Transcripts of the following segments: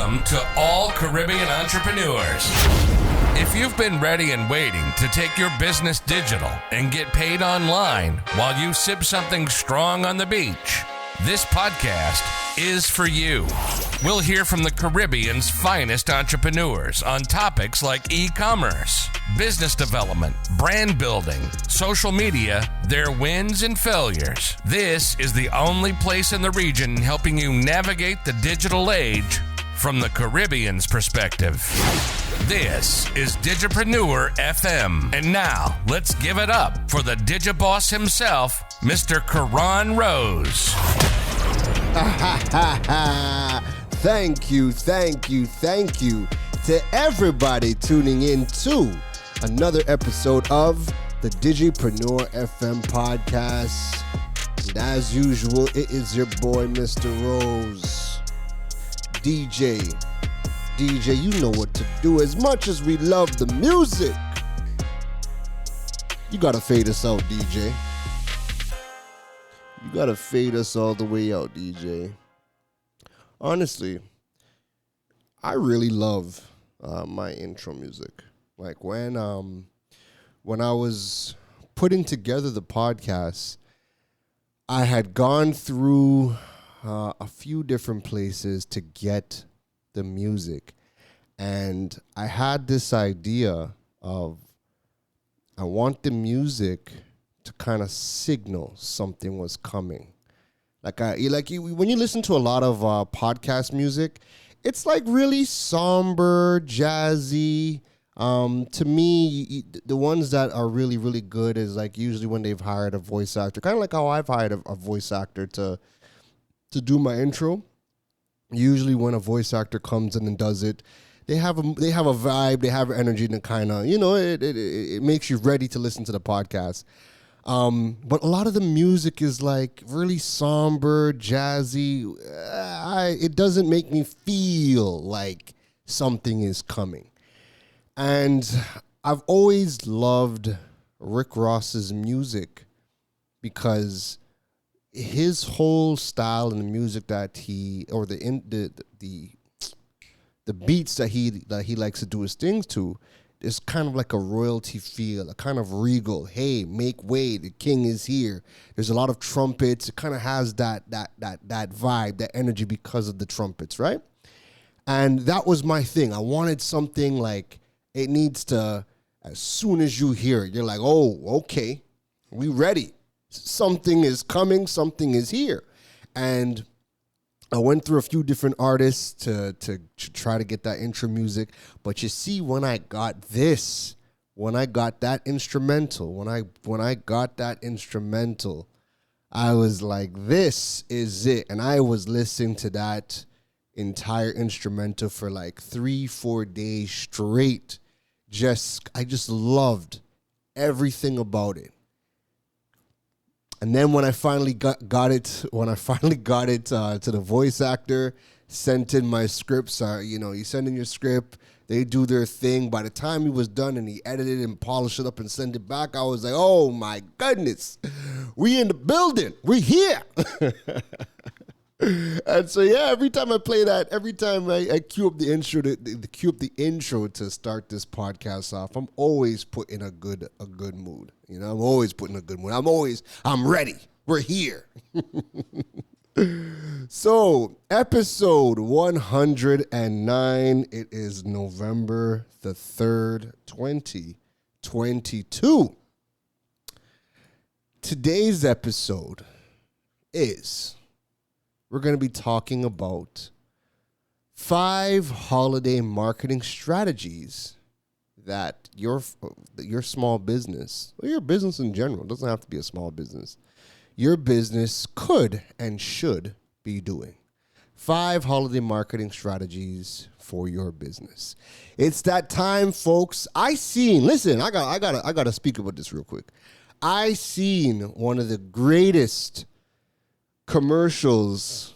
Welcome to all Caribbean entrepreneurs. If you've been ready and waiting to take your business digital and get paid online while you sip something strong on the beach, this podcast is for you. We'll hear from the Caribbean's finest entrepreneurs on topics like e-commerce, business development, brand building, social media, their wins and failures. This is the only place in the region helping you navigate the digital age from the Caribbean's perspective. This is Digipreneur FM. And now, let's give it up for the Digiboss himself, Mr. Karan Rose. Thank you to everybody tuning in to another episode of the Digipreneur FM podcast. And as usual, it is your boy, Mr. Rose. DJ, you know what to do. As much as we love the music, you gotta fade us out, DJ. You gotta fade us all the way out, DJ. Honestly, I really love my intro music. Like when I was putting together the podcast, I had gone through a few different places to get the music. And I had this idea of I want the music to kind of signal something was coming. When you listen to a lot of podcast music, it's like really somber, jazzy. To me, the ones that are really, really good is like usually when they've hired a voice actor, kind of like how I've hired a voice actor to do my intro. Usually when a voice actor comes in and does it, they have a vibe, they have energy, and kind of, it makes you ready to listen to the podcast. But a lot of the music is like really somber, jazzy. It doesn't make me feel like something is coming. And I've always loved Rick Ross's music because his whole style and the music that the beats that he likes to do his things to is kind of like a royalty feel, a kind of regal. Hey, make way, the king is here. There's a lot of trumpets. It kind of has that vibe, that energy because of the trumpets, right? And that was my thing. I wanted something like it needs to, as soon as you hear it, you're like, oh, okay, we ready. Something is coming, something is here. And I went through a few different artists to try to get that intro music. But you see, when I got that instrumental, I was like, this is it. And I was listening to that entire instrumental for like 3-4 days straight. I just loved everything about it. And then when I finally got it to the voice actor, sent in my scripts. You send in your script, they do their thing. By the time he was done and he edited and polished it up and sent it back, I was like, oh my goodness, we in the building, we here. And so every time I play that, every time I cue up the intro to start this podcast off, I'm always put in a good mood. I'm always put in a good mood. I'm ready. We're here. So, episode 109. It is November the 3rd, 2022. Today's episode is we're going to be talking about 5 holiday marketing strategies that your small business, or your business in general, doesn't have to be a small business, your business could and should be doing. 5 holiday marketing strategies for your business. It's that time, folks. I gotta speak about this real quick. I seen one of the greatest commercials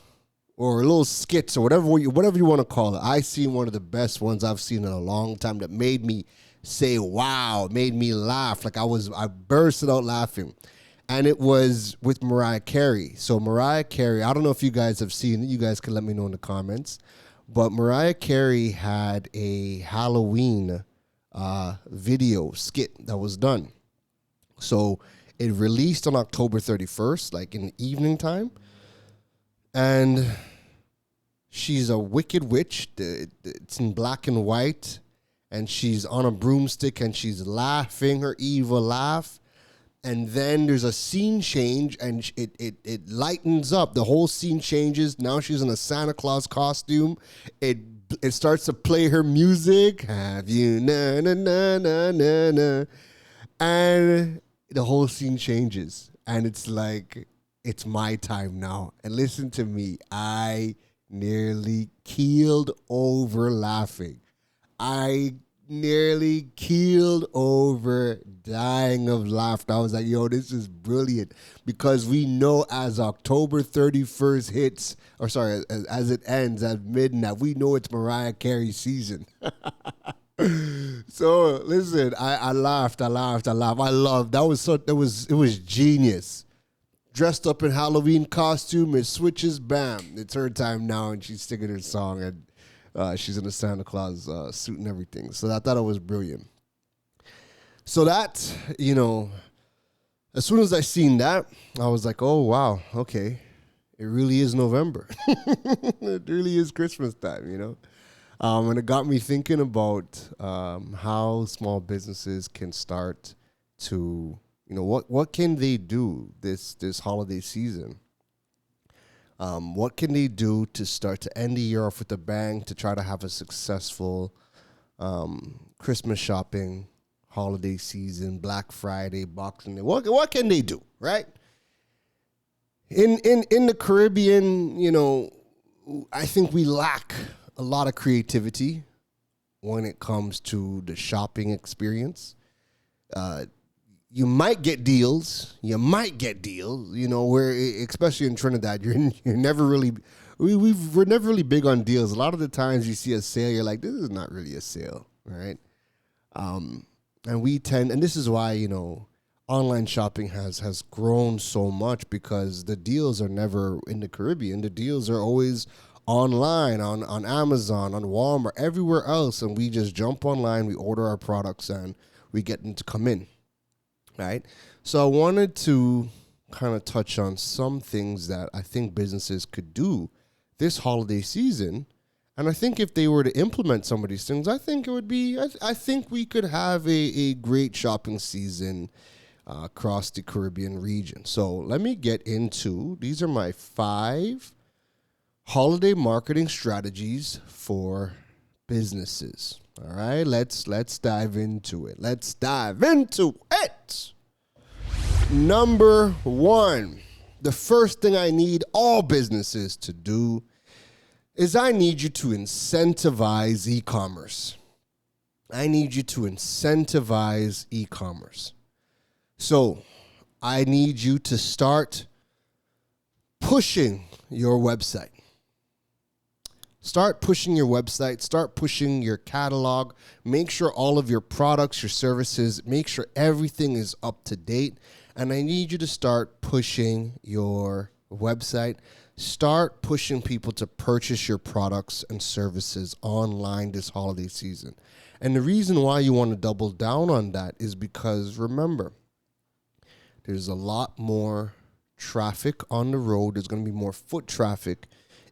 or little skits or whatever you want to call it. I seen one of the best ones I've seen in a long time that made me say, wow, made me laugh. Like I bursted out laughing. And it was with Mariah Carey. So Mariah Carey, I don't know if you guys have seen it. You guys can let me know in the comments. But Mariah Carey had a Halloween video skit that was done. So it released on October 31st, like in the evening time. And she's a wicked witch. It's in black and white. And she's on a broomstick and she's laughing her evil laugh. And then there's a scene change and it lightens up. The whole scene changes. Now she's in a Santa Claus costume. It starts to play her music. Have you na na na na na na. And the whole scene changes. And it's like, it's my time now. And listen to me. I nearly keeled over laughing. I nearly keeled over dying of laughter. I was like, yo, this is brilliant. Because we know as October 31st hits, or sorry, as it ends at midnight, we know it's Mariah Carey season. So listen, I laughed. I loved. It was genius. Dressed up in Halloween costume, it switches, bam. It's her time now, and she's singing her song, and she's in a Santa Claus suit and everything. So I thought it was brilliant. So that, as soon as I seen that, I was like, oh, wow, okay. It really is November. It really is Christmas time, And it got me thinking about how small businesses can start to, what can they do this holiday season? What can they do to start to end the year off with a bang to try to have a successful Christmas shopping, holiday season, Black Friday, Boxing Day? What can they do, right? In the Caribbean, I think we lack a lot of creativity when it comes to the shopping experience. You might get deals. Where especially in Trinidad, you're never really we're never really big on deals. A lot of the times you see a sale, you're like, this is not really a sale, right? And this is why online shopping has grown so much, because the deals are never in the Caribbean. The deals are always online, on Amazon, on Walmart, everywhere else, and we just jump online, we order our products, and we get them to come in. Right? So I wanted to kind of touch on some things that I think businesses could do this holiday season. And I think if they were to implement some of these things, I think we could have a great shopping season across the Caribbean region. So let me get into, these are my 5 holiday marketing strategies for businesses. All right, let's dive into it. Number 1, the first thing I need all businesses to do is I need you to incentivize e-commerce. So I need you to start pushing your website. Start pushing your website, start pushing your catalog, make sure all of your products, your services, make sure everything is up to date. And I need you to start pushing your website. Start pushing people to purchase your products and services online this holiday season. And the reason why you want to double down on that is because, remember, there's a lot more traffic on the road. There's going to be more foot traffic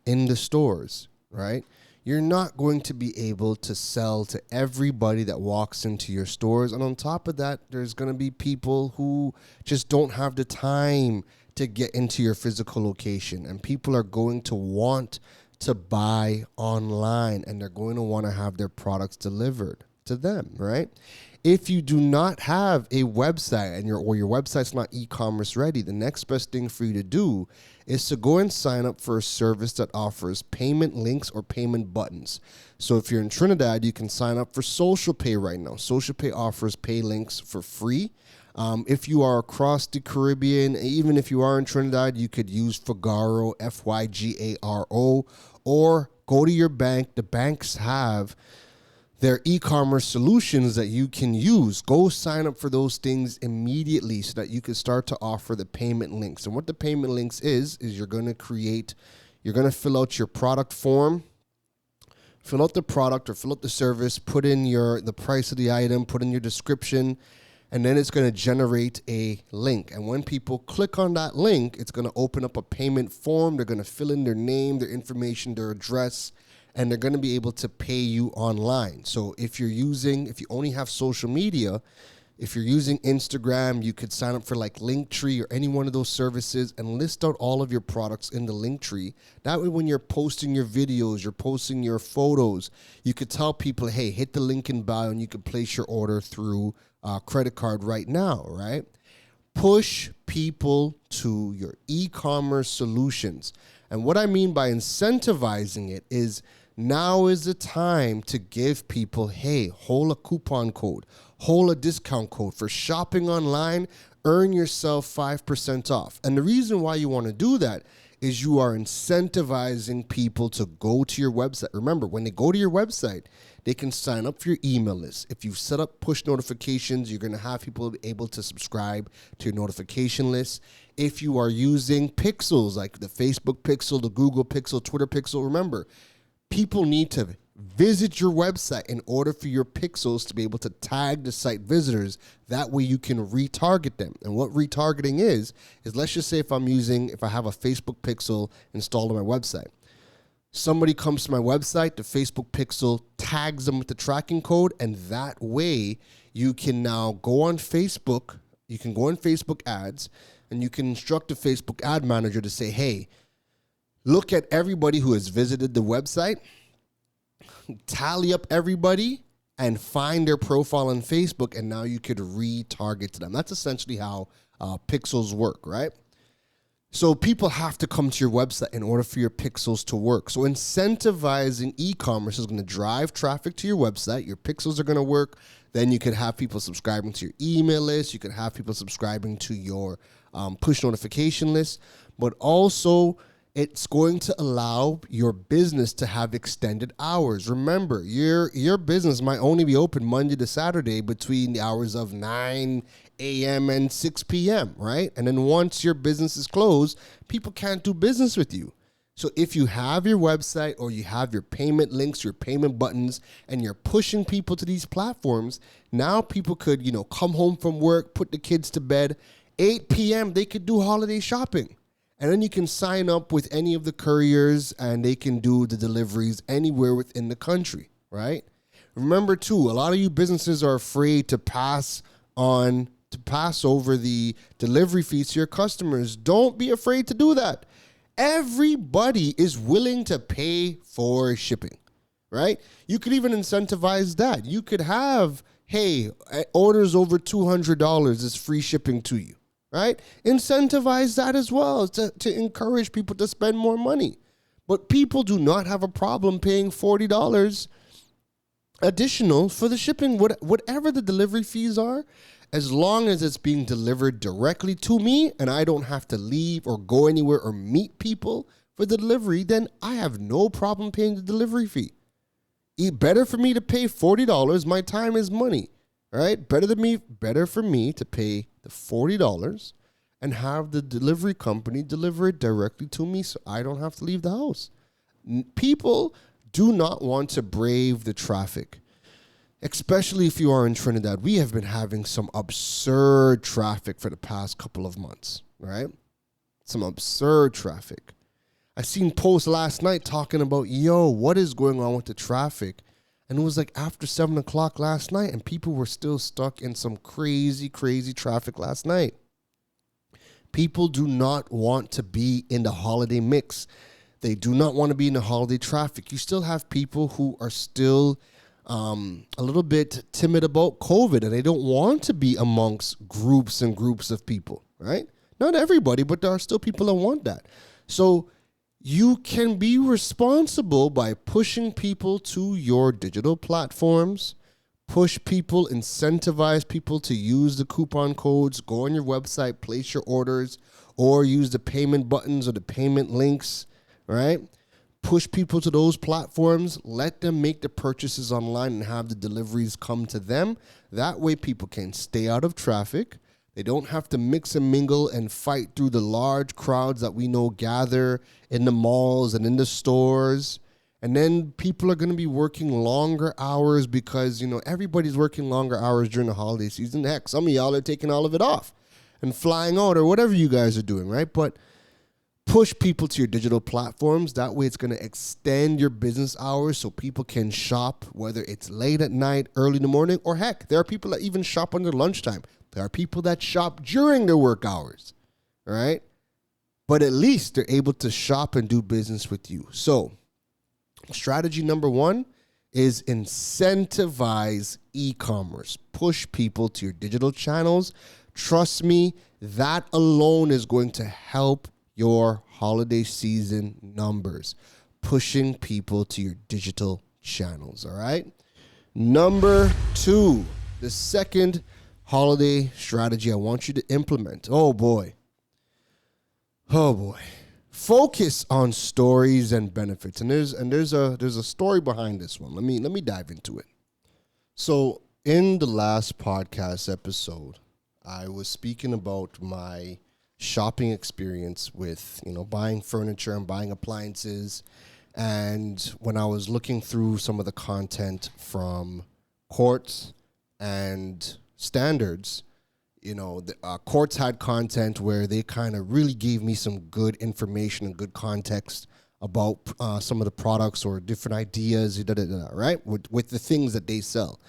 in the stores. Right? You're not going to be able to sell to everybody that walks into your stores. And on top of that, there's going to be people who just don't have the time to get into your physical location. And people are going to want to buy online, and they're going to want to have their products delivered to them, right? If you do not have a website and your website's not e-commerce ready, the next best thing for you to do is to go and sign up for a service that offers payment links or payment buttons. So if you're in Trinidad, you can sign up for Social Pay right now. Social Pay offers pay links for free. If you are across the Caribbean, even if you are in Trinidad, you could use Figaro, Fygaro, or go to your bank. The banks have their e-commerce solutions that you can use. Go sign up for those things immediately so that you can start to offer the payment links. And what the payment links is you're going to fill out your product form. fill out the product or fill out the service, put in the price of the item, put in your description, and then it's going to generate a link. And when people click on that link, it's going to open up a payment form. They're going to fill in their name, their information, their address, and they're going to be able to pay you online. So if you only have social media, if you're using Instagram, you could sign up for like Linktree or any one of those services and list out all of your products in the Linktree. That way, when you're posting your videos, you're posting your photos, you could tell people, hey, hit the link in bio and you can place your order through credit card right now, right? Push people to your e-commerce solutions. And what I mean by incentivizing it is now is the time to give people, hey, hold a coupon code, hold a discount code for shopping online, earn yourself 5% off. And the reason why you want to do that is you are incentivizing people to go to your website. Remember, when they go to your website, they can sign up for your email list. If you've set up push notifications, you're going to have people be able to subscribe to your notification list. If you are using pixels like the Facebook pixel, the Google pixel, Twitter pixel, remember, people need to visit your website in order for your pixels to be able to tag the site visitors. That way you can retarget them. And what retargeting is let's just say if I have a Facebook pixel installed on my website, somebody comes to my website, the Facebook pixel tags them with the tracking code, and that way you can now go on Facebook, you can go on Facebook ads, and you can instruct the Facebook ad manager to say, hey, look at everybody who has visited the website, tally up everybody, and find their profile on Facebook, and now you could retarget to them. That's essentially how pixels work, right? So people have to come to your website in order for your pixels to work. So incentivizing e-commerce is going to drive traffic to your website. Your pixels are going to work. Then you could have people subscribing to your email list. You could have people subscribing to your push notification list. But also, it's going to allow your business to have extended hours. Remember, your business might only be open Monday to Saturday between the hours of 9 a.m. and 6 p.m., right? And then once your business is closed, people can't do business with you. So if you have your website or you have your payment links, your payment buttons, and you're pushing people to these platforms, now people could, come home from work, put the kids to bed, 8 p.m., they could do holiday shopping. And then you can sign up with any of the couriers and they can do the deliveries anywhere within the country, right? Remember, too, a lot of you businesses are afraid to pass over the delivery fees to your customers. Don't be afraid to do that. Everybody is willing to pay for shipping, right? You could even incentivize that. You could have, hey, orders over $200 is free shipping to you. Right? Incentivize that as well to encourage people to spend more money. But people do not have a problem paying $40 additional for the shipping, whatever the delivery fees are, as long as it's being delivered directly to me and I don't have to leave or go anywhere or meet people for the delivery, then I have no problem paying the delivery fee. Better for me to pay $40. My time is money. Right? Better for me to pay the $40 and have the delivery company deliver it directly to me so I don't have to leave the house. People do not want to brave the traffic, especially if you are in Trinidad. We have been having some absurd traffic for the past couple of months, right? Some absurd traffic. I seen posts last night talking about, what is going on with the traffic? And it was like after 7 o'clock last night, and people were still stuck in some crazy, crazy traffic last night. People do not want to be in the holiday mix. They do not want to be in the holiday traffic. You still have people who are still a little bit timid about COVID, and they don't want to be amongst groups and groups of people, right? Not everybody, but there are still people that want that. So you can be responsible by pushing people to your digital platforms, push people, incentivize people to use the coupon codes, go on your website, place your orders, or use the payment buttons or the payment links, right? Push people to those platforms, let them make the purchases online and have the deliveries come to them. That way people can stay out of traffic. They don't have to mix and mingle and fight through the large crowds that we know gather in the malls and in the stores. And then people are going to be working longer hours because, everybody's working longer hours during the holiday season. Heck, some of y'all are taking all of it off and flying out or whatever you guys are doing, right? But push people to your digital platforms. That way it's going to extend your business hours so people can shop, whether it's late at night, early in the morning, or heck, there are people that even shop on their lunchtime. There are people that shop during their work hours, right? But at least they're able to shop and do business with you. So strategy number 1 is incentivize e-commerce. Push people to your digital channels. Trust me, that alone is going to help your holiday season numbers. Pushing people to your digital channels, all right? Number 2, the second holiday strategy I want you to implement. Oh boy. Focus on stories and benefits. And there's a story behind this one. Let me dive into it. So in the last podcast episode, I was speaking about my shopping experience with, buying furniture and buying appliances. And when I was looking through some of the content from Quartz and Standards, the Quartz had content where they kind of really gave me some good information and good context about some of the products or different ideas, right? With the things that they sell.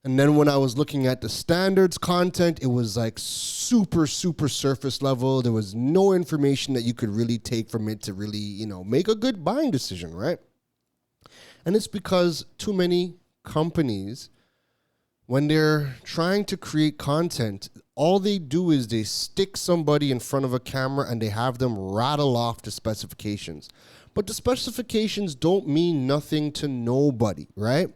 And then when I was looking at the Standards content, it was like super, super surface level. There was no information that you could really take from it to really, make a good buying decision, right? And it's because too many companies, when they're trying to create content, all they do is they stick somebody in front of a camera and they have them rattle off the specifications. But the specifications don't mean nothing to nobody, right?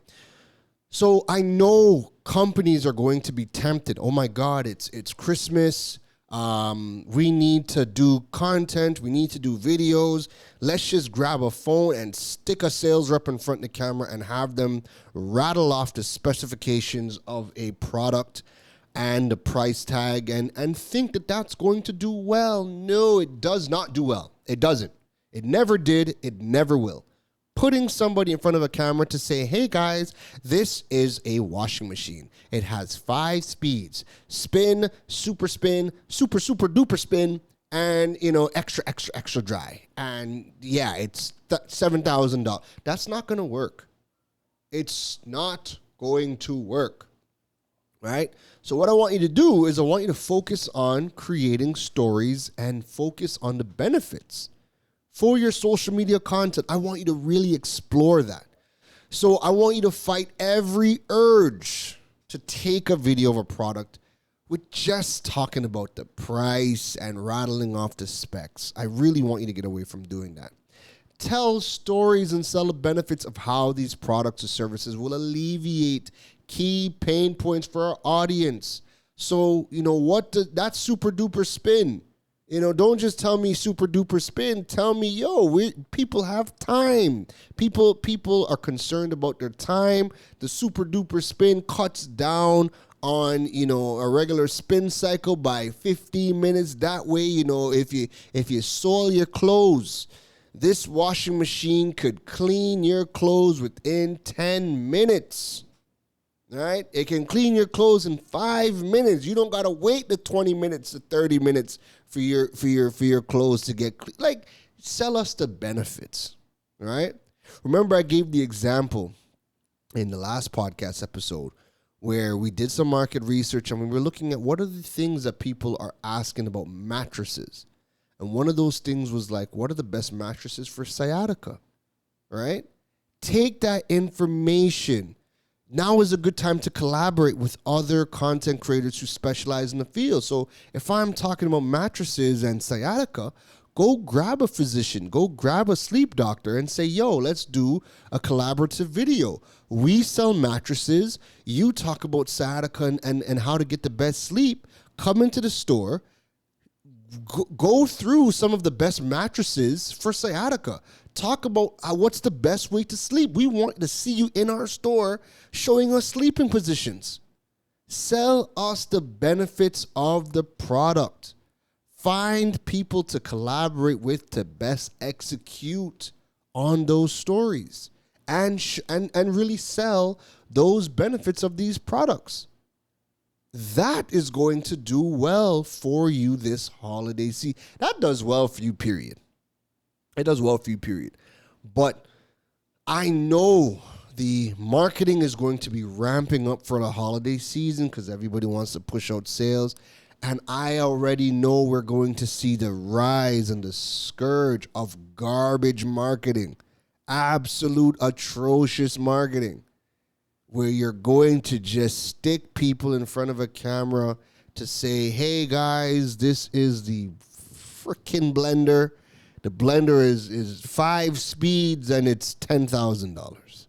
So I know companies are going to be tempted. Oh my God, it's Christmas. We need to do content. We need to do videos. Let's just grab a phone and stick a sales rep in front of the camera and have them rattle off the specifications of a product and the price tag and think that that's going to do well. No, it does not do well. It doesn't. It never did. It never will. Putting somebody in front of a camera to say, hey guys, this is a washing machine. It has 5 speeds: spin, super duper spin, and extra dry. And yeah, it's $7,000. That's not going to work. It's not going to work. Right? So what I want you to do is I want you to focus on creating stories and focus on the benefits. For your social media content, I want you to really explore that. So I want you to fight every urge to take a video of a product with just talking about the price and rattling off the specs. I really want you to get away from doing that. Tell stories and sell the benefits of how these products or services will alleviate key pain points for our audience. So, that's super duper spin. Don't just tell me super duper spin. Tell me, people have time. People are concerned about their time. The super duper spin cuts down on, a regular spin cycle by 15 minutes. That way, if you soil your clothes, this washing machine could clean your clothes within 10 minutes. All right? It can clean your clothes in 5 minutes. You don't got to wait the 20 minutes to 30 minutes for your clothes to get clean. Like, sell us the benefits. All right? Remember I gave the example in the last podcast episode where we did some market research and we were looking at what are the things that people are asking about mattresses. And one of those things was like, what are the best mattresses for sciatica? Right? Take that information. Now is a good time to collaborate with other content creators who specialize in the field. So if I'm talking about mattresses and sciatica, go grab a physician, go grab a sleep doctor and say, let's do a collaborative video. We sell mattresses. You talk about sciatica and how to get the best sleep. Come into the store. Go through some of the best mattresses for sciatica. Talk about what's the best way to sleep. We want to see you in our store showing us sleeping positions. Sell us the benefits of the product. Find people to collaborate with to best execute on those stories and really sell those benefits of these products. That is going to do well for you this holiday season. That does well for you, period. It does well for you, period. But I know the marketing is going to be ramping up for the holiday season because everybody wants to push out sales. And I already know we're going to see the rise and the scourge of garbage marketing. Absolute atrocious marketing. Where you're going to just stick people in front of a camera to say, hey guys, this is the freaking blender. The blender is 5 speeds and it's $10,000.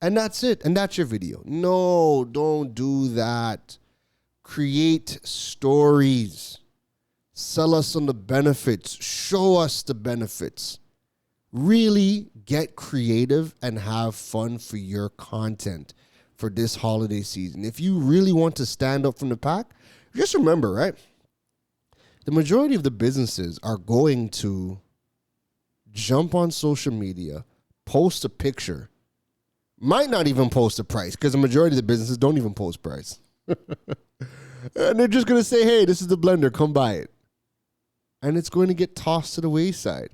And that's it. And that's your video. No, don't do that. Create stories. Sell us on the benefits. Show us the benefits. Really get creative and have fun for your content for this holiday season. If you really want to stand up from the pack, just remember, right? The majority of the businesses are going to jump on social media, post a picture, might not even post a price because the majority of the businesses don't even post price. And they're just going to say, hey, this is the blender, come buy it. And it's going to get tossed to the wayside.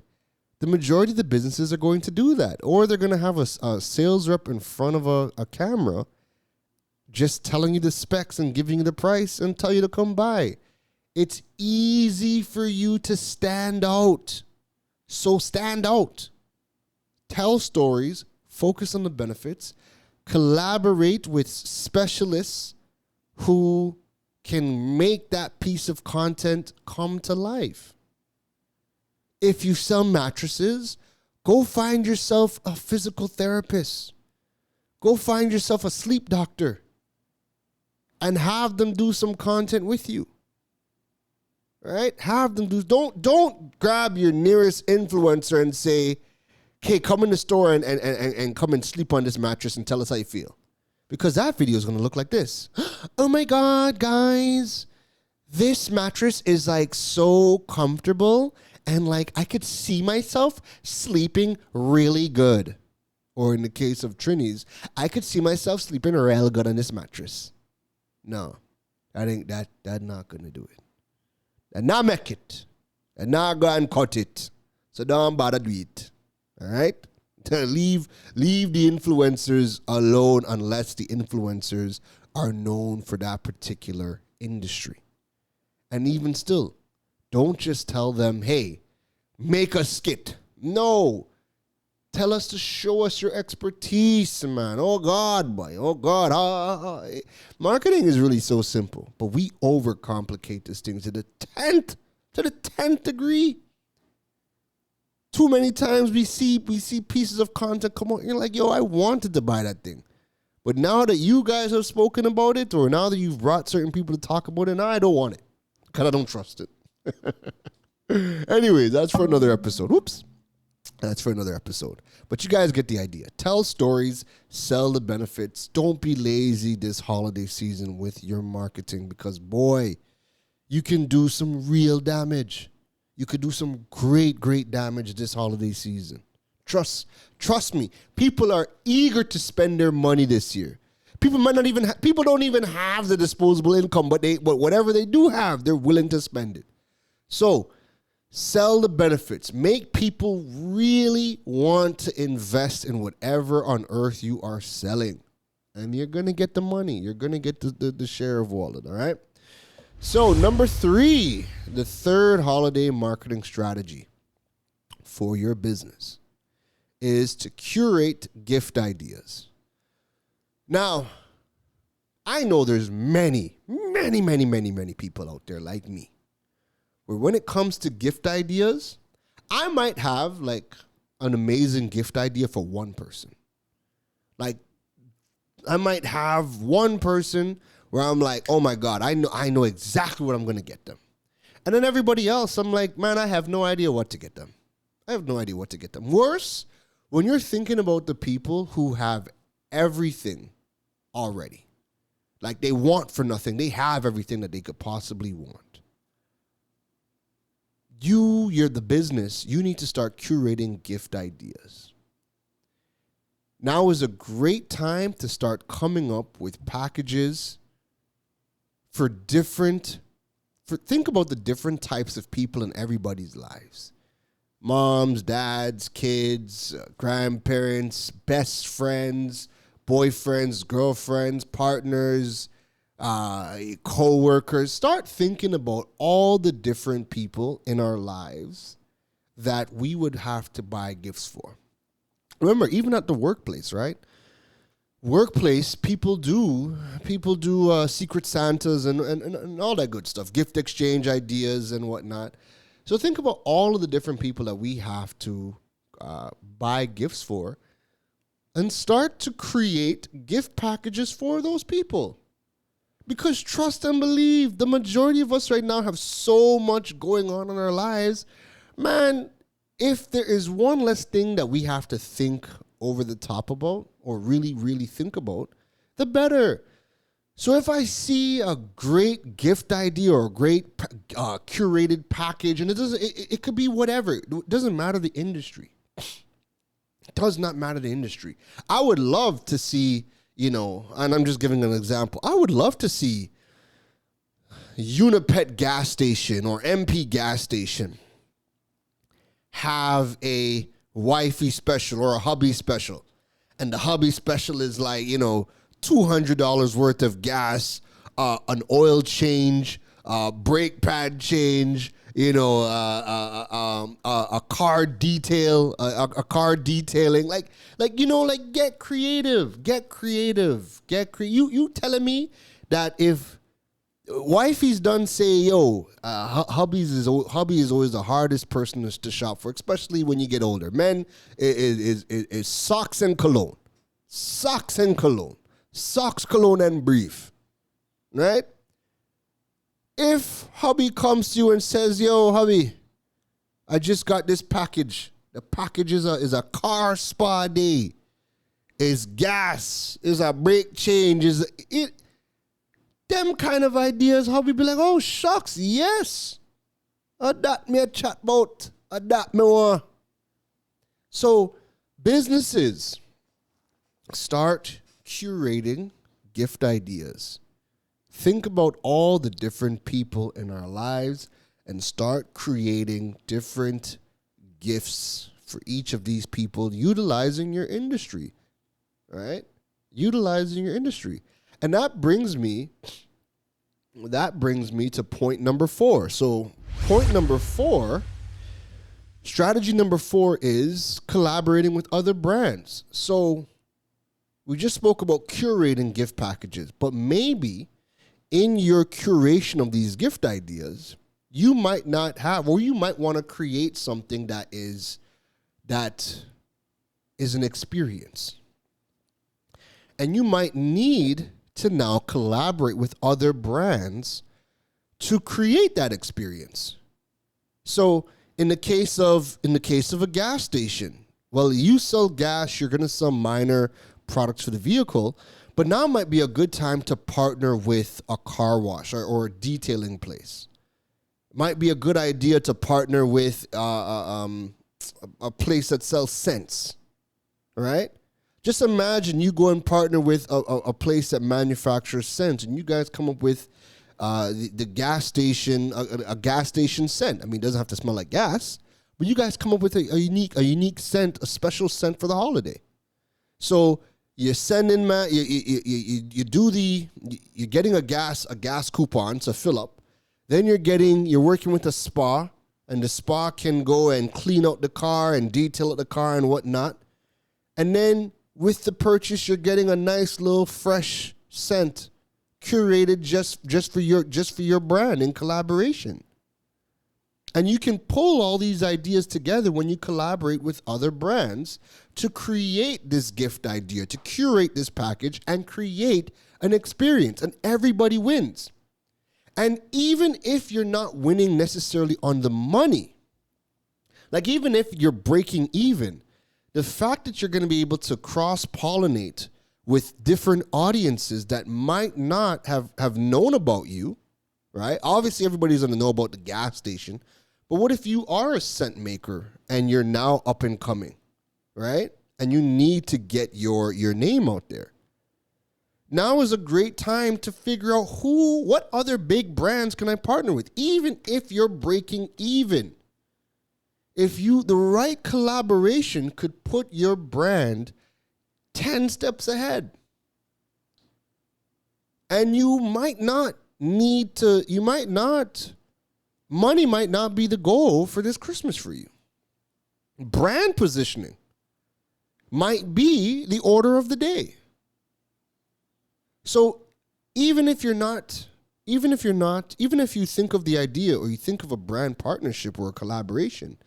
The majority of the businesses are going to do that. Or they're going to have a sales rep in front of a camera just telling you the specs and giving you the price and tell you to come buy. It's easy for you to stand out. So stand out. Tell stories, focus on the benefits, collaborate with specialists who can make that piece of content come to life. If you sell mattresses, go find yourself a physical therapist. Go find yourself a sleep doctor and have them do some content with you. Right? Have them do. Don't grab your nearest influencer and say, "Okay, come in the store and come and sleep on this mattress and tell us how you feel," because that video is going to look like this. Oh my God, guys, this mattress is like so comfortable. And like, I could see myself sleeping really good. Or in the case of Trini's, I could see myself sleeping real good on this mattress. No, I think that not going to do it. That not make it. And not go and cut it. So don't bother do it. All right? Leave the influencers alone unless the influencers are known for that particular industry. And even still, don't just tell them, hey, make a skit. No. Tell us to show us your expertise, man. Oh, God, boy. Oh, God. Marketing is really so simple, but we overcomplicate this thing to the 10th degree. Too many times we see pieces of content come out. You're like, yo, I wanted to buy that thing. But now that you guys have spoken about it, or now that you've brought certain people to talk about it, now I don't want it because I don't trust it. Anyways, that's for another episode. Whoops. That's for another episode. But you guys get the idea. Tell stories, sell the benefits. Don't be lazy this holiday season with your marketing because, boy, you can do some real damage. You could do some great, great damage this holiday season. Trust me. People are eager to spend their money this year. People don't even have the disposable income, but whatever they do have, they're willing to spend it. So, sell the benefits. Make people really want to invest in whatever on earth you are selling. And you're going to get the money. You're going to get the share of wallet, all right? So, number 3, the third holiday marketing strategy for your business is to curate gift ideas. Now, I know there's many people out there like me, where when it comes to gift ideas, I might have like an amazing gift idea for one person. Like, I might have one person where I'm like, oh my God, I know exactly what I'm going to get them. And then everybody else, I'm like, man, I have no idea what to get them. Worse, when you're thinking about the people who have everything already. Like, they want for nothing. They have everything that they could possibly want. you're the business, you need to start curating gift ideas. Now is a great time to start coming up with packages think about the different types of people in everybody's lives. Moms, dads, kids, grandparents, best friends, boyfriends, girlfriends, partners, co-workers. Start thinking about all the different people in our lives that we would have to buy gifts for. Remember, even at the workplace, right? Workplace, people do Secret Santas and all that good stuff, gift exchange ideas and whatnot. So think about all of the different people that we have to buy gifts for and start to create gift packages for those people. Because trust and believe, the majority of us right now have so much going on in our lives. Man, if there is one less thing that we have to think over the top about or really, really think about, the better. So if I see a great gift idea or a great curated package, and it could be whatever. It doesn't matter the industry. It does not matter the industry. I would love to see, and I'm just giving an example. I would love to see Unipet gas station or MP gas station have a wifey special or a hubby special. And the hubby special is like, $200 worth of gas, an oil change, brake pad change, a car detail, a car detailing, get creative. You telling me that if wifey's done say, hubby is always the hardest person to shop for, especially when you get older. Men is socks and cologne, cologne and brief, right? If hubby comes to you and says, hubby, I just got this package. The package is a car spa day. It's gas. It's a brake change. Them kind of ideas, hubby be like, oh, shucks, yes. That me a chat about. That me want. So businesses, start curating gift ideas. Think about all the different people in our lives and start creating different gifts for each of these people, utilizing your industry, right? Utilizing your industry. And that brings me to point number 4. So point number 4, strategy number 4 is collaborating with other brands. So we just spoke about curating gift packages, but maybe in your curation of these gift ideas, you might not have, or you might want to create something that is an experience. And you might need to now collaborate with other brands to create that experience. So in the case of a gas station, well, you sell gas, you're going to sell minor products for the vehicle, but now might be a good time to partner with a car wash or a detailing place. Might be a good idea to partner with a place that sells scents, right? Just imagine you go and partner with a place that manufactures scents, and you guys come up with the gas station, a gas station scent. I mean, it doesn't have to smell like gas, but you guys come up with a unique scent, a special scent for the holiday. So you're sending, you're getting a gas coupon to fill up. Then you're working with a spa, and the spa can go and clean out the car and detail out the car and whatnot. And then with the purchase, you're getting a nice little fresh scent curated just for your brand in collaboration. And you can pull all these ideas together when you collaborate with other brands to create this gift idea, to curate this package and create an experience, and everybody wins. And even if you're not winning necessarily on the money, like even if you're breaking even, the fact that you're going to be able to cross-pollinate with different audiences that might not have known about you, right? Obviously, everybody's going to know about the gas station, But what if you are a scent maker and you're now up and coming, right? And you need to get your name out there. Now is a great time to figure out what other big brands can I partner with, even if you're breaking even. If the right collaboration could put your brand 10 steps ahead. And money might not be the goal for this Christmas for you. Brand positioning might be the order of the day. So even if you think of the idea or you think of a brand partnership or a collaboration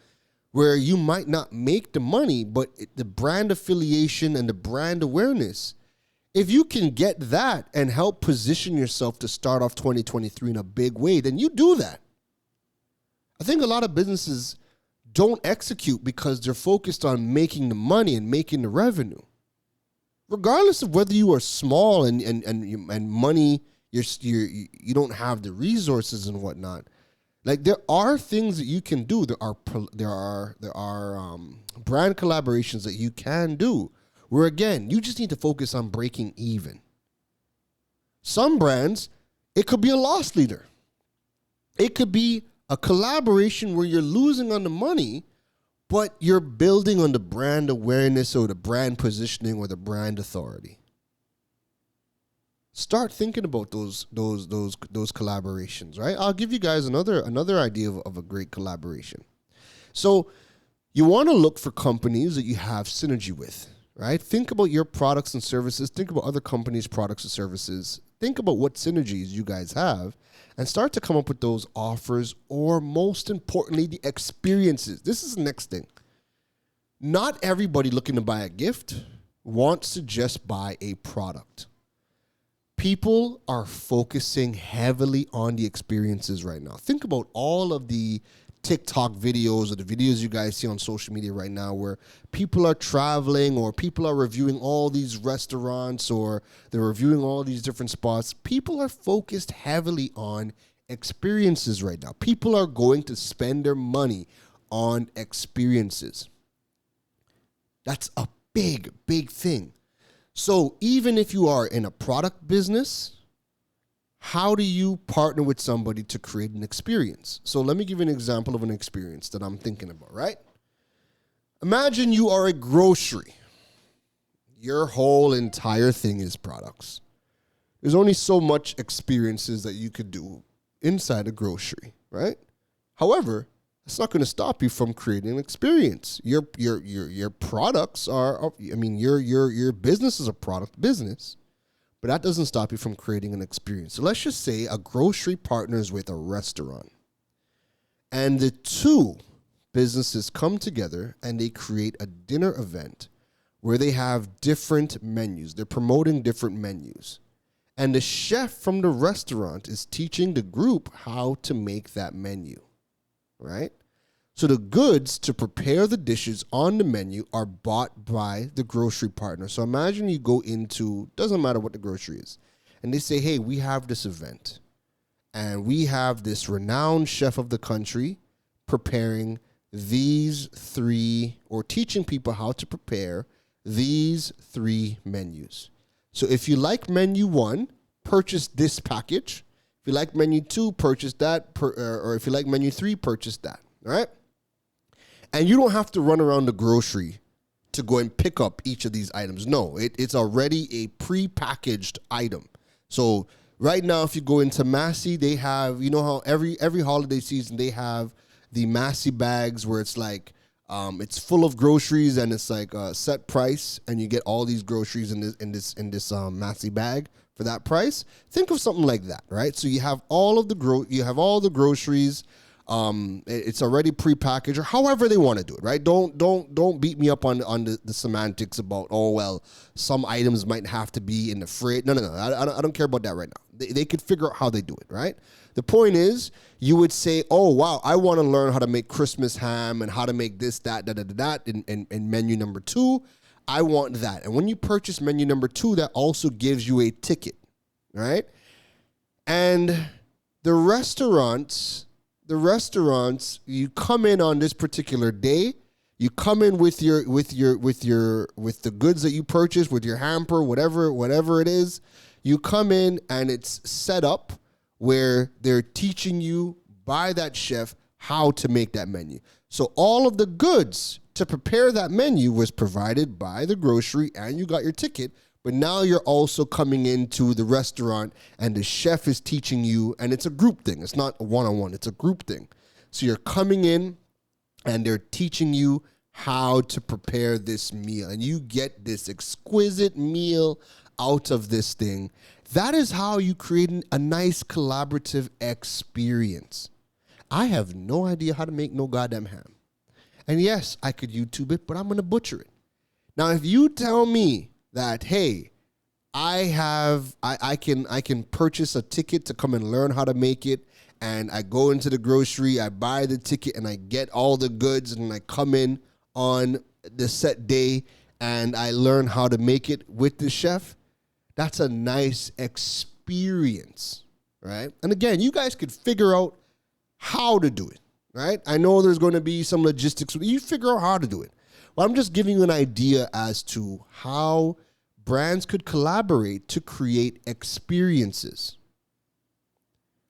where you might not make the money, but the brand affiliation and the brand awareness, if you can get that and help position yourself to start off 2023 in a big way, then you do that. I think a lot of businesses don't execute because they're focused on making the money and making the revenue. Regardless of whether you are small and money, you don't have the resources and whatnot. Like, there are things that you can do. There are brand collaborations that you can do where, again, you just need to focus on breaking even. Some brands, it could be a loss leader. It could be a collaboration where you're losing on the money, but you're building on the brand awareness or the brand positioning or the brand authority. Start thinking about those collaborations, right? I'll give you guys another idea of a great collaboration. So you want to look for companies that you have synergy with, right? Think about your products and services. Think about other companies' products and services. Think about what synergies you guys have and start to come up with those offers, or most importantly, the experiences. This is the next thing. Not everybody looking to buy a gift wants to just buy a product. People are focusing heavily on the experiences right now. Think about all of the TikTok videos or the videos you guys see on social media right now where people are traveling or people are reviewing all these restaurants or they're reviewing all these different spots. People are focused heavily on experiences right now. People are going to spend their money on experiences. That's a big, big thing. So even if you are in a product business, how do you partner with somebody to create an experience? So let me give you an example of an experience that I'm thinking about, right? Imagine you are a grocery. Your whole entire thing is products. There's only so much experiences that you could do inside a grocery, right? However, it's not going to stop you from creating an experience. Your products are, your business is a product business, but that doesn't stop you from creating an experience. So let's just say a grocery partners with a restaurant, and the two businesses come together and they create a dinner event where they have different menus. They're promoting different menus. And the chef from the restaurant is teaching the group how to make that menu, right? So the goods to prepare the dishes on the menu are bought by the grocery partner. So imagine you go into, doesn't matter what the grocery is, and they say, hey, we have this event, and we have this renowned chef of the country preparing these three, or teaching people how to prepare these three menus. So if you like menu 1, purchase this package. If you like menu 2, purchase that, or if you like menu 3, purchase that, all right? And you don't have to run around the grocery to go and pick up each of these items. No, it's already a pre-packaged item. So right now, if you go into Massey, they have, you know how every holiday season they have the Massey bags where it's like, it's full of groceries and it's like a set price, and you get all these groceries in this Massey bag for that price. Think of something like that, right? So you have all the groceries. It's already prepackaged, or however they want to do it, right? Don't beat me up on the semantics about, oh, well, some items might have to be in the fridge. No. I don't care about that right now. They could figure out how they do it, right? The point is, you would say, oh, wow, I want to learn how to make Christmas ham and how to make this, that, in menu number 2. I want that. And when you purchase menu number 2, that also gives you a ticket, right? And the restaurants, the restaurants, you come in on this particular day, you come in with the goods that you purchase, with your hamper, whatever it is, you come in and it's set up where they're teaching you by that chef how to make that menu. So all of the goods to prepare that menu was provided by the grocery, and you got your ticket. But now you're also coming into the restaurant and the chef is teaching you, and it's a group thing. It's not a one-on-one, it's a group thing. So you're coming in and they're teaching you how to prepare this meal, and you get this exquisite meal out of this thing. That is how you create a nice collaborative experience. I have no idea how to make no goddamn ham. And yes, I could YouTube it, but I'm going to butcher it. Now, if you tell me that, hey, I can purchase a ticket to come and learn how to make it, and I go into the grocery, I buy the ticket, and I get all the goods, and I come in on the set day, and I learn how to make it with the chef, that's a nice experience, right? And again, you guys could figure out how to do it, right? I know there's going to be some logistics. You figure out how to do it. Well, I'm just giving you an idea as to how brands could collaborate to create experiences.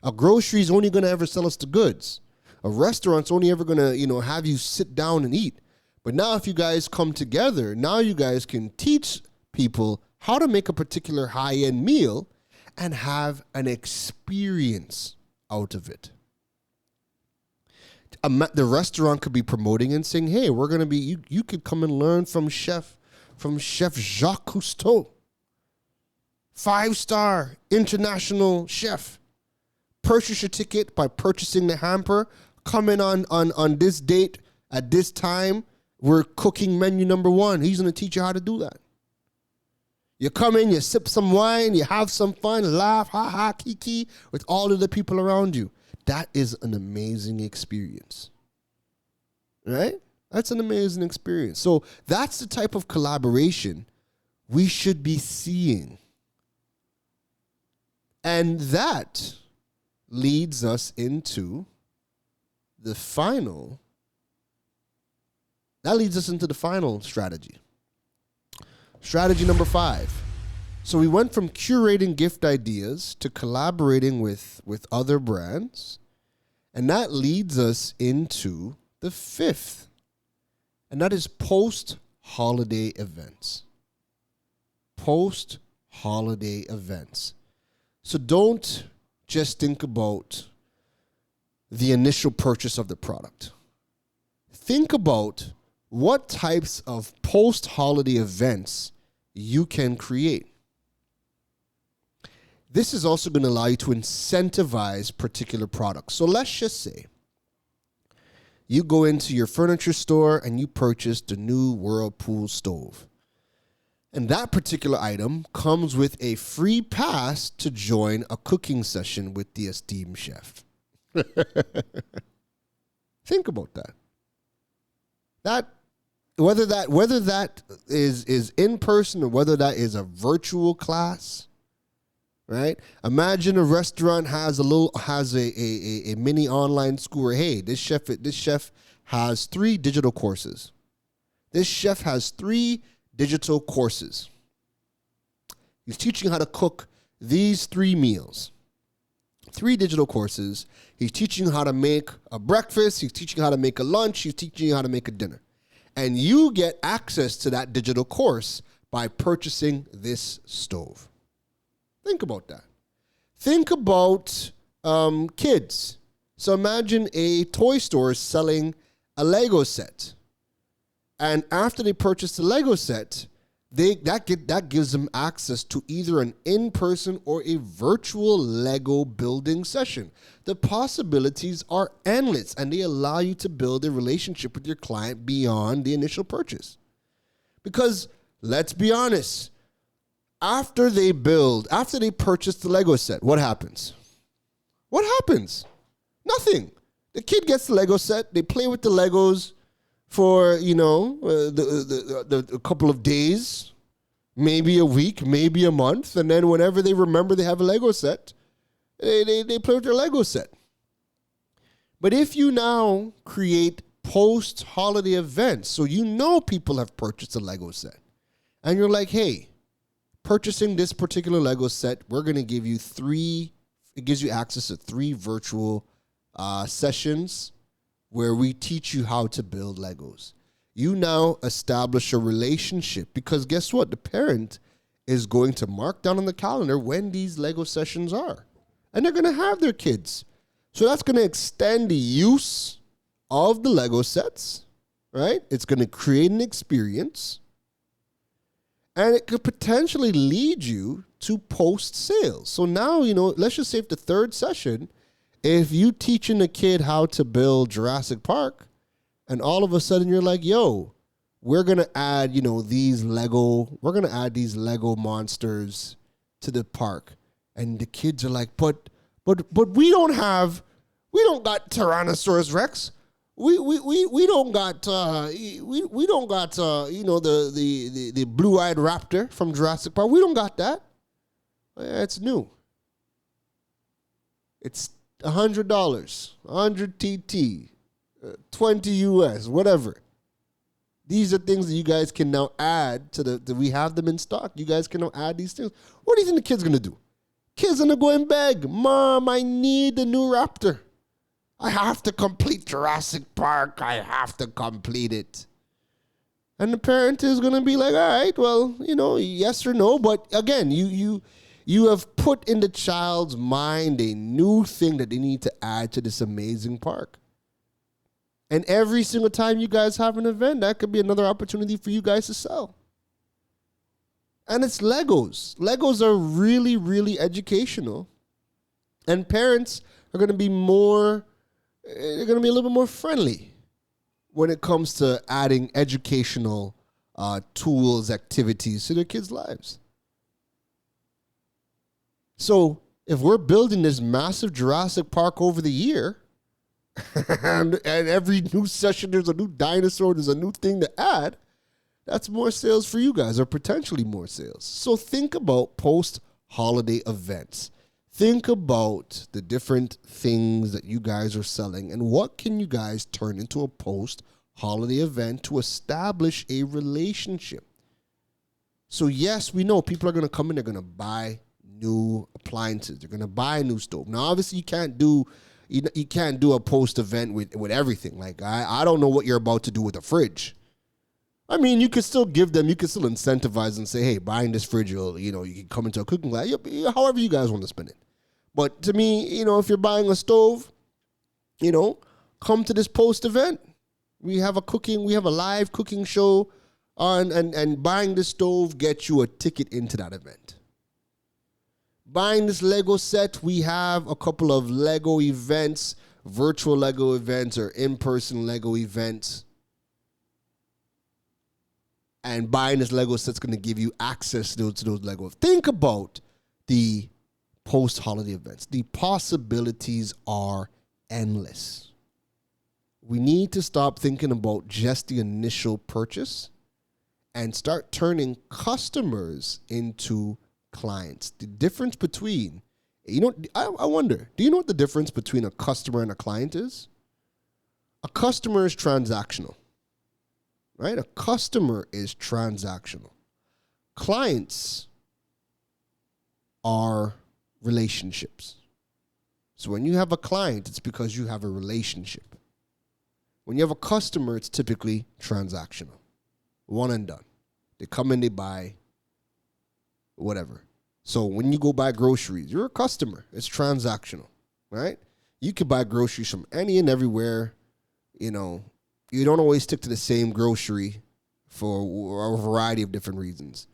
A grocery is only going to ever sell us the goods. A restaurant's only ever going to, have you sit down and eat. But now if you guys come together, now you guys can teach people how to make a particular high-end meal and have an experience out of it. The restaurant could be promoting and saying, hey, we're going to be, you could come and learn from Chef Jacques Cousteau, 5-star international chef. Purchase your ticket by purchasing the hamper. Come in on this date at this time. We're cooking menu number 1. He's going to teach you how to do that. You come in, you sip some wine, you have some fun, laugh, ha ha, kiki, with all of the people around you. That is an amazing experience, right? That's an amazing experience. So that's the type of collaboration we should be seeing. And that leads us into the final strategy. Strategy number 5. So we went from curating gift ideas to collaborating with other brands. And that leads us into the 5th. And that is post-holiday events. Post-holiday events. So don't just think about the initial purchase of the product. Think about what types of post-holiday events you can create. This is also going to allow you to incentivize particular products. So let's just say you go into your furniture store and you purchase the new Whirlpool stove. And that particular item comes with a free pass to join a cooking session with the esteemed chef. Think about that. Whether that is in person or whether that is a virtual class, right? Imagine a restaurant has a mini online school where, hey, this chef has 3 digital courses. This chef has 3 digital courses. He's teaching how to cook these 3 meals. 3 digital courses. He's teaching you how to make a breakfast. He's teaching you how to make a lunch. He's teaching you how to make a dinner. And you get access to that digital course by purchasing this stove. Think about that. Think about kids. So imagine a toy store selling a Lego set. And after they purchase the Lego set, that gives them access to either an in-person or a virtual Lego building session. The possibilities are endless, and they allow you to build a relationship with your client beyond the initial purchase. Because let's be honest, after they purchase the Lego set, what happens? What happens? Nothing. The kid gets the Lego set, they play with the Legos for, a couple of days, maybe a week, maybe a month, and then whenever they remember they have a Lego set, they play with their Lego set. But if you now create post-holiday events, so you know people have purchased a Lego set, and you're like, hey, purchasing this particular Lego set, we're going to give you it gives you access to 3 virtual sessions where we teach you how to build Legos. You now establish a relationship because guess what? The parent is going to mark down on the calendar when these Lego sessions are. And they're going to have their kids. So that's going to extend the use of the Lego sets, right? It's going to create an experience. And it could potentially lead you to post sales. So now, let's just say if the 3rd session, if you teaching a kid how to build Jurassic Park, and all of a sudden you're like, yo, we're going to add, these Lego monsters to the park. And the kids are like, but we don't got Tyrannosaurus Rex. We don't got the blue-eyed raptor from Jurassic Park. We don't got that. It's new. It's $100, 100 TT, 20 US, whatever. These are things that you guys can now add to we have them in stock. You guys can now add these things. What do you think the kid's gonna do? Kid's gonna go and beg, Mom, I need the new raptor. I have to complete Jurassic Park. I have to complete it. And the parent is going to be like, all right, well, yes or no. But again, you have put in the child's mind a new thing that they need to add to this amazing park. And every single time you guys have an event, that could be another opportunity for you guys to sell. And it's Legos. Legos are really, really educational. And parents are going to be they're going to be a little bit more friendly when it comes to adding educational tools, activities to their kids' lives. So if we're building this massive Jurassic Park over the year, and every new session there's a new dinosaur, there's a new thing to add, that's more sales for you guys, or potentially more sales. So think about post-holiday events. Think about the different things that you guys are selling and what can you guys turn into a post-holiday event to establish a relationship. So yes, we know people are going to come in, they're going to buy new appliances. They're going to buy a new stove. Now, obviously, you can't do a post event with everything. Like, I don't know what you're about to do with a fridge. I mean, you could still incentivize and say, hey, buying this fridge, you can come into a cooking class, however you guys want to spend it. But to me, if you're buying a stove, come to this post event. We have a live cooking show on, and buying this stove gets you a ticket into that event. Buying this Lego set, we have a couple of Lego events, virtual Lego events or in-person Lego events. And buying this Lego set's going to give you access to those Lego. Think about the post-holiday events. The possibilities are endless. We need to stop thinking about just the initial purchase and start turning customers into clients. The difference between, I wonder, do you know what the difference between a customer and a client is? A customer is transactional, right? A customer is transactional. Clients are relationships. So when you have a client, it's because you have a relationship. When you have a customer, it's typically transactional. One and done. They come in, they buy, whatever. So when you go buy groceries, you're a customer. It's transactional, right? You can buy groceries from any and everywhere. You don't always stick to the same grocery for a variety of different reasons.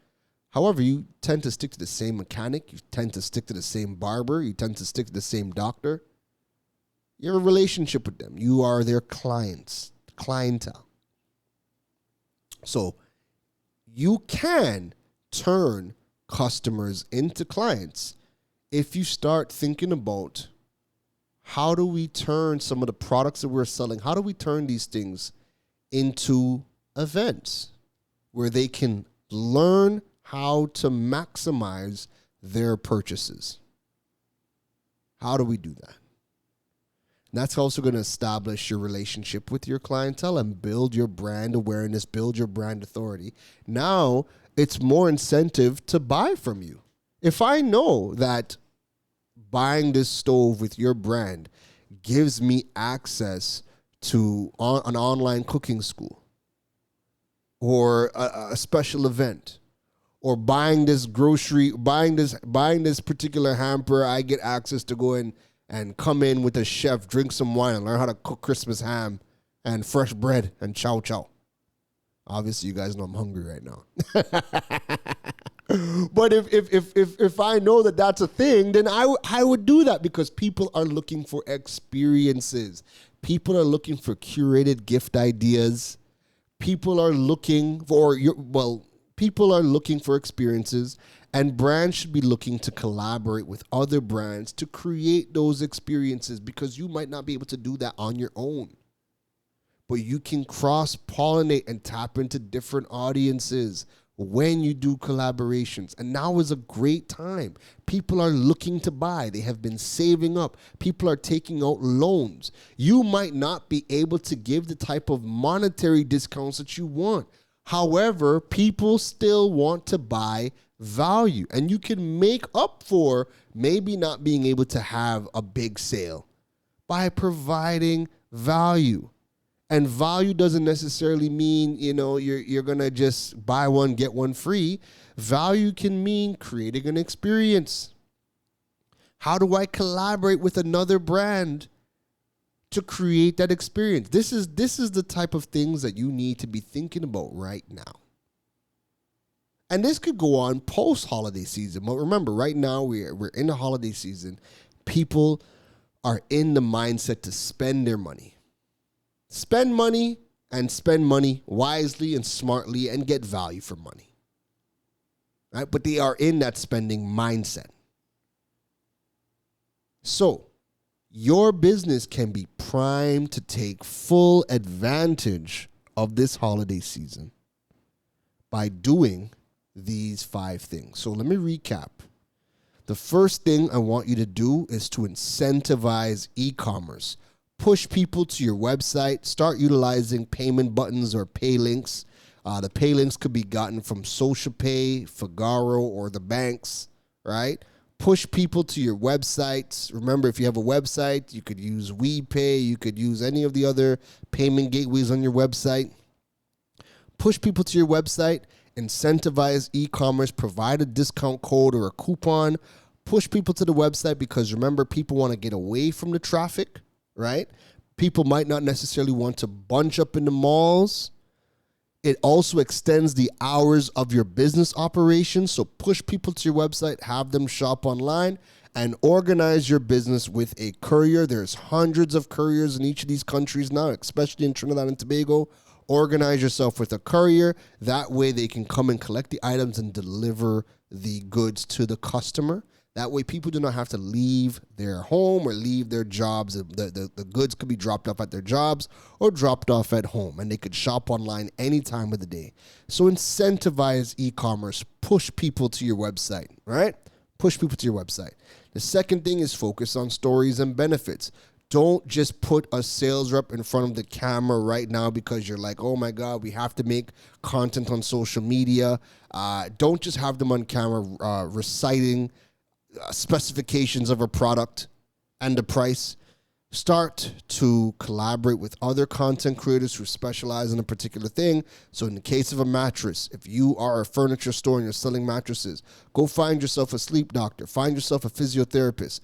However, you tend to stick to the same mechanic. You tend to stick to the same barber. You tend to stick to the same doctor. You have a relationship with them. You are their clientele. So you can turn customers into clients if you start thinking about how do we turn some of the products that we're selling, how do we turn these things into events where they can learn how to maximize their purchases. How do we do that? That's also going to establish your relationship with your clientele and build your brand awareness, build your brand authority. Now it's more incentive to buy from you. If I know that buying this stove with your brand gives me access to an online cooking school or a special event, or buying this particular hamper, I get access to go in and come in with a chef, drink some wine, and learn how to cook Christmas ham and fresh bread and chow chow. Obviously, you guys know I'm hungry right now. But if I know that that's a thing, then I would do that, because people are looking for experiences. People are looking for curated gift ideas. People are looking for experiences, and brands should be looking to collaborate with other brands to create those experiences, because you might not be able to do that on your own. But you can cross-pollinate and tap into different audiences when you do collaborations. And now is a great time. People are looking to buy. They have been saving up. People are taking out loans. You might not be able to give the type of monetary discounts that you want. However, people still want to buy value, and you can make up for maybe not being able to have a big sale by providing value. And value doesn't necessarily mean, you're going to just buy one, get one free. Value can mean creating an experience. How do I collaborate with another brand to create that experience? This is the type of things that you need to be thinking about right now. And this could go on post-holiday season. But remember, right now we're in the holiday season. People are in the mindset to spend their money. Spend money, and spend money wisely and smartly, and get value for money. Right? But they are in that spending mindset. So, your business can be primed to take full advantage of this holiday season by doing these 5 things. So let me recap. The first thing I want you to do is to incentivize e-commerce. Push people to your website. Start utilizing payment buttons or pay links. The pay links could be gotten from SocialPay, Figaro, or the banks, right? Push people to your websites. Remember, if you have a website, you could use WePay. You could use any of the other payment gateways on your website. Push people to your website. Incentivize e-commerce. Provide a discount code or a coupon. Push people to the website, because remember, people want to get away from the traffic, right? People might not necessarily want to bunch up in the malls. It also extends the hours of your business operations. So push people to your website, have them shop online, and organize your business with a courier. There's hundreds of couriers in each of these countries now, especially in Trinidad and Tobago. Organize yourself with a courier. That way they can come and collect the items and deliver the goods to the customer. That way people do not have to leave their home or leave their jobs. The goods could be dropped off at their jobs or dropped off at home, and they could shop online any time of the day. So incentivize e-commerce. Push people to your website, right? Push people to your website. The second thing is focus on stories and benefits. Don't just put a sales rep in front of the camera right now because you're like, oh my God, we have to make content on social media. Don't just have them on camera reciting specifications of a product and the price. Start to collaborate with other content creators who specialize in a particular thing. So in the case of a mattress, if you are a furniture store and you're selling mattresses, go find yourself a sleep doctor, find yourself a physiotherapist,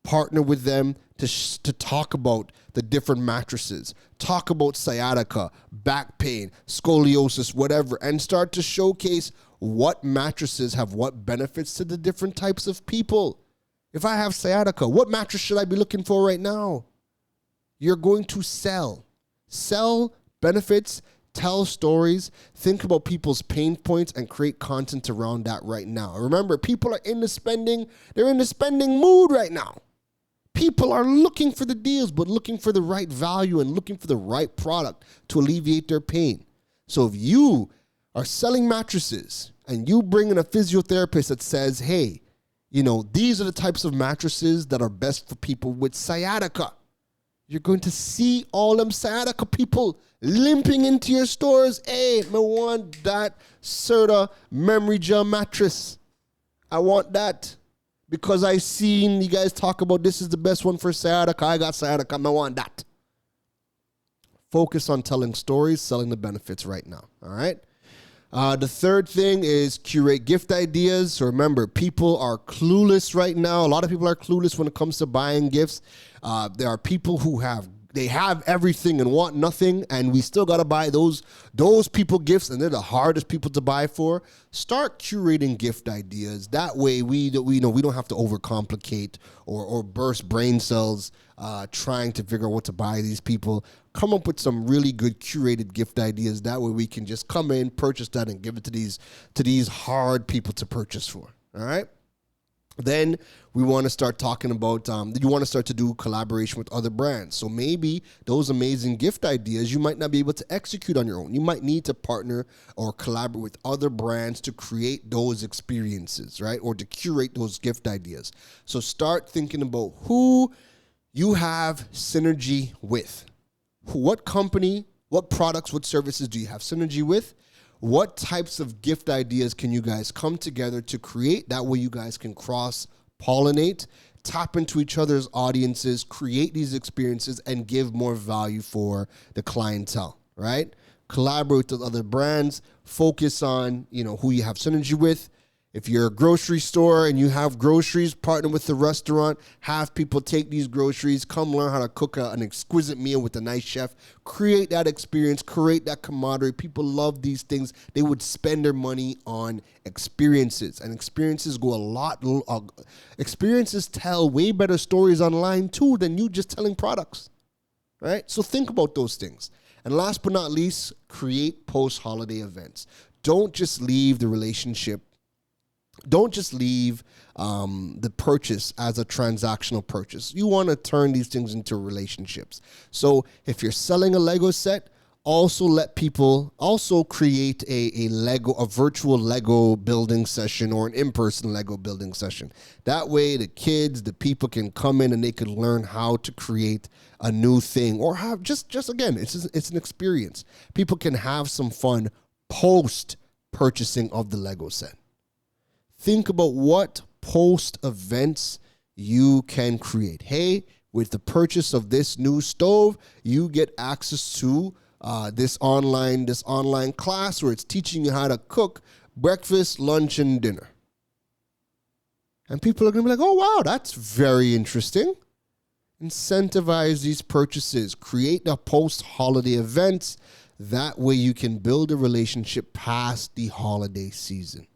partner with them to talk about the different mattresses, talk about sciatica, back pain, scoliosis, whatever, and start to showcase what mattresses have what benefits to the different types of people. If I have sciatica, what mattress should I be looking for right now? You're going to sell benefits, tell stories, think about people's pain points, and create content around that right now. Remember, people are they're in the spending mood right now. People are looking for the deals, but looking for the right value and looking for the right product to alleviate their pain. So if you are selling mattresses and you bring in a physiotherapist that says, hey, these are the types of mattresses that are best for people with sciatica, You're going to see all them sciatica people limping into your stores. Hey, I want that Serta memory gel mattress. I want that because I seen you guys talk about this is the best one for sciatica. I got sciatica. I want that. Focus on telling stories, selling the benefits right now. All right. The third thing is curate gift ideas. So remember, people are clueless right now. A lot of people are clueless when it comes to buying gifts. There are people who have everything and want nothing, and we still got to buy those people gifts, and they're the hardest people to buy for. Start curating gift ideas. That way we don't have to overcomplicate or burst brain cells trying to figure out what to buy these people. Come up with some really good curated gift ideas. That way we can just come in, purchase that, and give it to these hard people to purchase for. All right? Then we want to start talking about, you want to start to do collaboration with other brands. So maybe those amazing gift ideas you might not be able to execute on your own. You might need to partner or collaborate with other brands to create those experiences, right? Or to curate those gift ideas. So start thinking about who you have synergy with. What company, what products, what services do you have synergy with? What types of gift ideas can you guys come together to create? That way you guys can cross-pollinate, tap into each other's audiences, create these experiences, and give more value for the clientele, right? Collaborate with other brands. Focus on, who you have synergy with. If you're a grocery store and you have groceries, partner with the restaurant, have people take these groceries, come learn how to cook an exquisite meal with a nice chef, create that experience, create that camaraderie. People love these things. They would spend their money on experiences, and experiences experiences tell way better stories online too than you just telling products, right? So think about those things. And last but not least, create post-holiday events. Don't just leave the relationship. Don't just leave the purchase as a transactional purchase. You want to turn these things into relationships. So if you're selling a Lego set, also create a virtual Lego building session or an in-person Lego building session. That way the kids, the people can come in and they can learn how to create a new thing or have just again, it's an experience. People can have some fun post purchasing of the Lego set. Think about what post events you can create. Hey, with the purchase of this new stove, you get access to this online class where it's teaching you how to cook breakfast, lunch, and dinner. And people are going to be like, oh, wow, that's very interesting. Incentivize these purchases. Create the post-holiday events. That way you can build a relationship past the holiday season.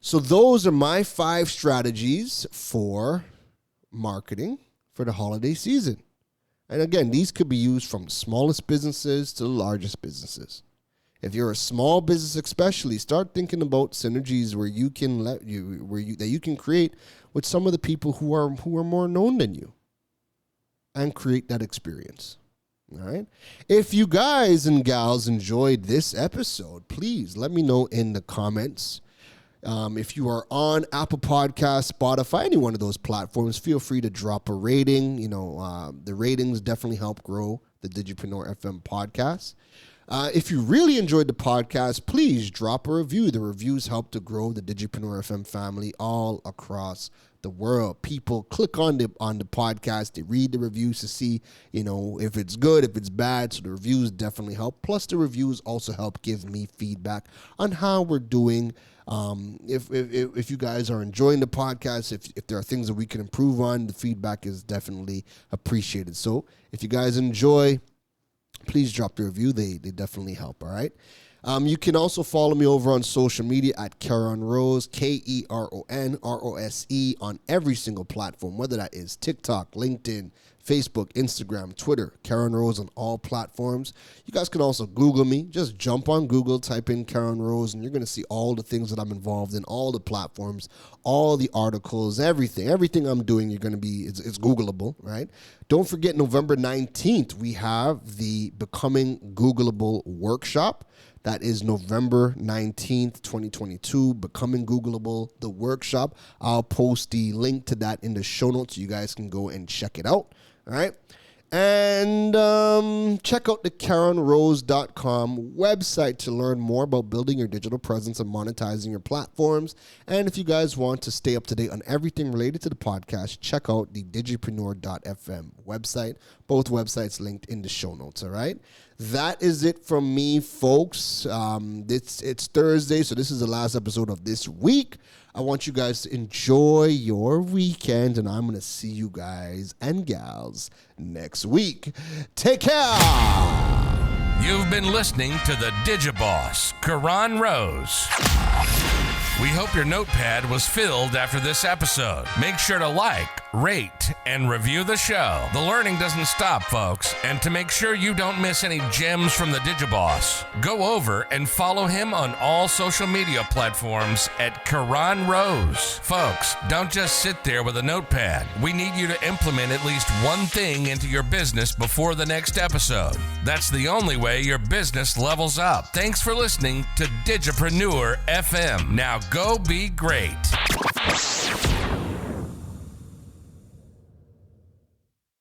So those are my 5 strategies for marketing for the holiday season. And again, these could be used from the smallest businesses to the largest businesses. If you're a small business especially, start thinking about synergies where you can create with some of the people who are more known than you and create that experience. All right. If you guys and gals enjoyed this episode, please let me know in the comments. If you are on Apple Podcasts, Spotify, any one of those platforms, feel free to drop a rating. The ratings definitely help grow the Digipreneur FM podcast. If you really enjoyed the podcast, please drop a review. The reviews help to grow the Digipreneur FM family all across the world. People click on the podcast, they read the reviews to see, if it's good, if it's bad. So the reviews definitely help. Plus the reviews also help give me feedback on how we're doing. If you guys are enjoying the podcast, if there are things that we can improve on, the feedback is definitely appreciated. So if you guys enjoy, please drop the review. They definitely help. All right. You can also follow me over on social media at Keron Rose, KeronRose on every single platform, whether that is TikTok, LinkedIn, Facebook, Instagram, Twitter, Keron Rose on all platforms. You guys can also Google me. Just jump on Google, type in Keron Rose, and you're going to see all the things that I'm involved in, all the platforms, all the articles, everything I'm doing. You're going to be, it's Googleable, right? Don't forget, November 19th, we have the Becoming Googleable workshop. That is November 19th, 2022, Becoming Googleable, the workshop. I'll post the link to that in the show notes so you guys can go and check it out. All right. And check out the KarenRose.com website to learn more about building your digital presence and monetizing your platforms. And if you guys want to stay up to date on everything related to the podcast, check out the digipreneur.fm website. Both websites linked in the show notes, all right? That is it from me, folks. It's Thursday, so this is the last episode of this week. I want you guys to enjoy your weekend, and I'm going to see you guys and gals next week. Take care. You've been listening to the Digiboss, Karan Rose. We hope your notepad was filled after this episode. Make sure to like, rate, and review the show. The learning doesn't stop, folks. And to make sure you don't miss any gems from the Digiboss, go over and follow him on all social media platforms at Karan Rose. Folks, don't just sit there with a notepad. We need you to implement at least one thing into your business before the next episode. That's the only way your business levels up. Thanks for listening to Digipreneur FM. Now go be great.